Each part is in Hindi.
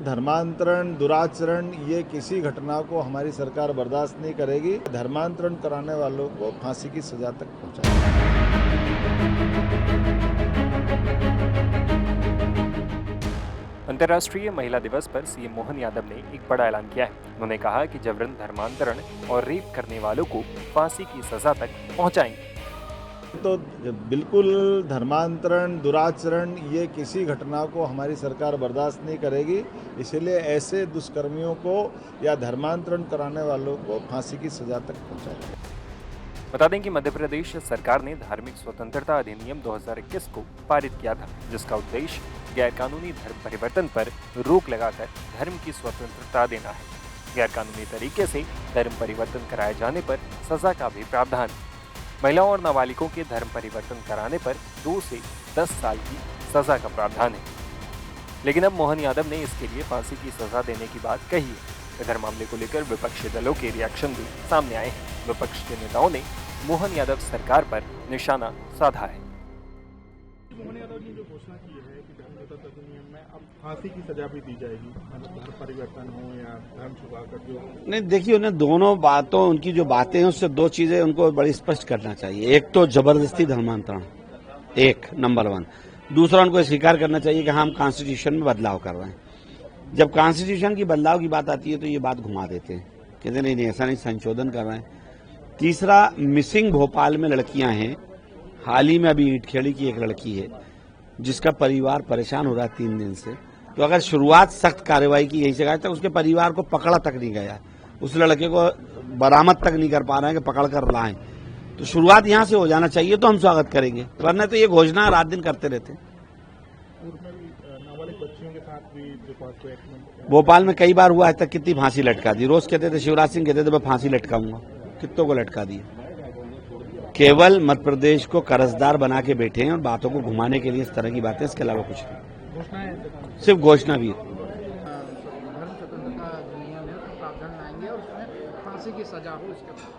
धर्मांतरण, दुराचरण ये किसी घटना को हमारी सरकार बर्दाश्त नहीं करेगी। धर्मांतरण कराने वालों को फांसी की सजा तक पहुंचाएगी। अंतर्राष्ट्रीय महिला दिवस पर सीएम मोहन यादव ने एक बड़ा ऐलान किया है। उन्होंने कहा कि जबरन धर्मांतरण और रेप करने वालों को फांसी की सजा तक पहुंचाएंगे। तो बिल्कुल धर्मांतरण, दुराचरण ये किसी घटना को हमारी सरकार बर्दाश्त नहीं करेगी। इसलिए ऐसे दुष्कर्मियों को या धर्मांतरण कराने वालों को फांसी की सजा तक पहुंचाएगी। बता दें कि मध्य प्रदेश सरकार ने धार्मिक स्वतंत्रता अधिनियम 2021 को पारित किया था, जिसका उद्देश्य गैरकानूनी धर्म परिवर्तन पर रोक लगाकर धर्म की स्वतंत्रता देना है। गैरकानूनी तरीके से धर्म परिवर्तन कराए जाने पर सजा का भी प्रावधान है। महिलाओं और नाबालिगों के धर्म परिवर्तन कराने पर 2 से 10 साल की सजा का प्रावधान है। लेकिन अब मोहन यादव ने इसके लिए फांसी की सजा देने की बात कही है। इधर मामले को लेकर विपक्षी दलों के रिएक्शन भी सामने आए हैं। विपक्ष के नेताओं ने मोहन यादव सरकार पर निशाना साधा है। मोहन यादव जी ने जो घोषणा की है कि धर्म अधिनियम में अब फांसी की सजा भी दी जाएगी, धर्म परिवर्तन हो या धर्म छुपाकर जो नहीं, देखिए उन्हें दोनों बातों, उनकी जो बातें हैं उससे 2 चीजें उनको बड़ी स्पष्ट करना चाहिए। एक तो जबरदस्ती धर्मांतरण, एक नंबर 1। दूसरा, उनको स्वीकार करना चाहिए कि हम कॉन्स्टिट्यूशन में बदलाव कर रहे हैं। जब कॉन्स्टिट्यूशन की बदलाव की बात आती है तो ये बात घुमा देते हैं, कहते नहीं ऐसा नहीं, संशोधन कर रहे हैं। तीसरा, मिसिंग भोपाल में लड़कियां हैं। हाल ही में अभी ईटखेड़ी की एक लड़की है जिसका परिवार परेशान हो रहा है 3 दिन से। तो अगर शुरुआत सख्त कार्रवाई की यही से तक उसके परिवार को पकड़ा तक नहीं गया, उस लड़के को बरामद तक नहीं कर पा रहे हैं कि पकड़ कर लाएं, तो शुरुआत यहां से हो जाना चाहिए, तो हम स्वागत करेंगे। वरना तो ये घोषणा रात दिन करते रहते हैं। नाबालिग बच्चियों के साथ भी भोपाल में कई बार हुआ, आज तक कितनी फांसी लटका दी। रोज कहते थे, शिवराज सिंह कहते थे मैं फांसी लटकाऊंगा, कितनों को लटका दिया। केवल मध्य प्रदेश को कर्जदार बना के बैठे हैं और बातों को घुमाने के लिए इस तरह की बातें, इसके अलावा कुछ नहीं, सिर्फ घोषणा भी है।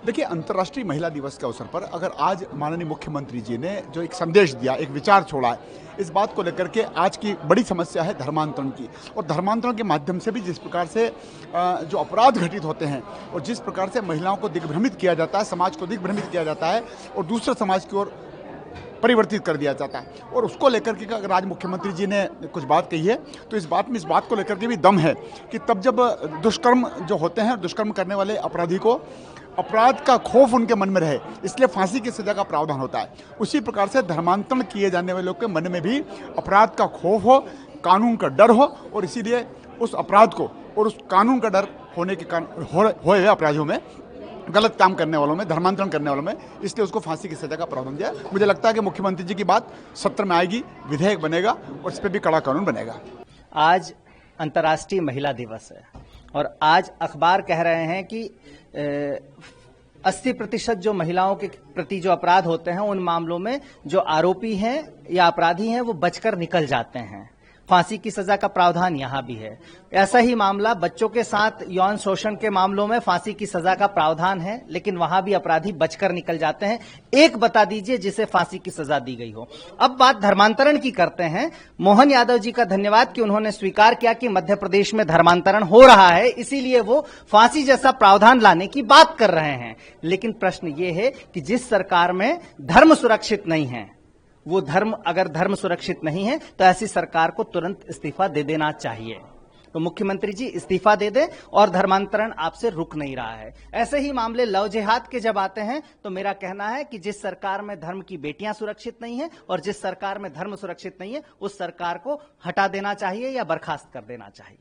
देखिए, अंतर्राष्ट्रीय महिला दिवस के अवसर पर अगर आज माननीय मुख्यमंत्री जी ने जो एक संदेश दिया, एक विचार छोड़ा है, इस बात को लेकर के आज की बड़ी समस्या है धर्मांतरण की। और धर्मांतरण के माध्यम से भी जिस प्रकार से जो अपराध घटित होते हैं और जिस प्रकार से महिलाओं को दिग्भ्रमित किया जाता है, समाज को दिग्भ्रमित किया जाता है और दूसरे समाज की ओर परिवर्तित कर दिया जाता है। और उसको लेकर के अगर आज मुख्यमंत्री जी ने कुछ बात कही है तो इस बात को लेकर के भी दम है कि तब जब दुष्कर्म जो होते हैं, दुष्कर्म करने वाले अपराधी को अपराध का खौफ उनके मन में रहे, इसलिए फांसी की सजा का प्रावधान होता है। उसी प्रकार से धर्मांतरण किए जाने वाले लोग के मन में भी अपराध का खौफ हो, कानून का डर हो, और इसीलिए उस अपराध को और उस कानून का डर होने के कारण होए हुए अपराधियों में, गलत काम करने वालों में, धर्मांतरण करने वालों में, इसलिए उसको फांसी की सजा का प्रावधान दिया। मुझे लगता है कि मुख्यमंत्री जी की बात सत्र में आएगी, विधेयक बनेगा और इस पर भी कड़ा कानून बनेगा। आज अंतर्राष्ट्रीय महिला दिवस है और आज अखबार कह रहे हैं कि 80% जो महिलाओं के प्रति जो अपराध होते हैं, उन मामलों में जो आरोपी हैं या अपराधी हैं वो बचकर निकल जाते हैं। फांसी की सजा का प्रावधान यहां भी है। ऐसा ही मामला बच्चों के साथ यौन शोषण के मामलों में फांसी की सजा का प्रावधान है, लेकिन वहां भी अपराधी बचकर निकल जाते हैं। एक बता दीजिए जिसे फांसी की सजा दी गई हो। अब बात धर्मांतरण की करते हैं। मोहन यादव जी का धन्यवाद कि उन्होंने स्वीकार किया कि मध्य प्रदेश में धर्मांतरण हो रहा है, इसीलिए वो फांसी जैसा प्रावधान लाने की बात कर रहे हैं। लेकिन प्रश्न ये है कि जिस सरकार में धर्म सुरक्षित नहीं है, वो अगर धर्म सुरक्षित नहीं है तो ऐसी सरकार को तुरंत इस्तीफा दे देना चाहिए। तो मुख्यमंत्री जी इस्तीफा दे दें, और धर्मांतरण आपसे रुक नहीं रहा है। ऐसे ही मामले लव जिहाद के जब आते हैं तो मेरा कहना है कि जिस सरकार में धर्म की बेटियां सुरक्षित नहीं है और जिस सरकार में धर्म सुरक्षित नहीं है, उस सरकार को हटा देना चाहिए या बर्खास्त कर देना चाहिए।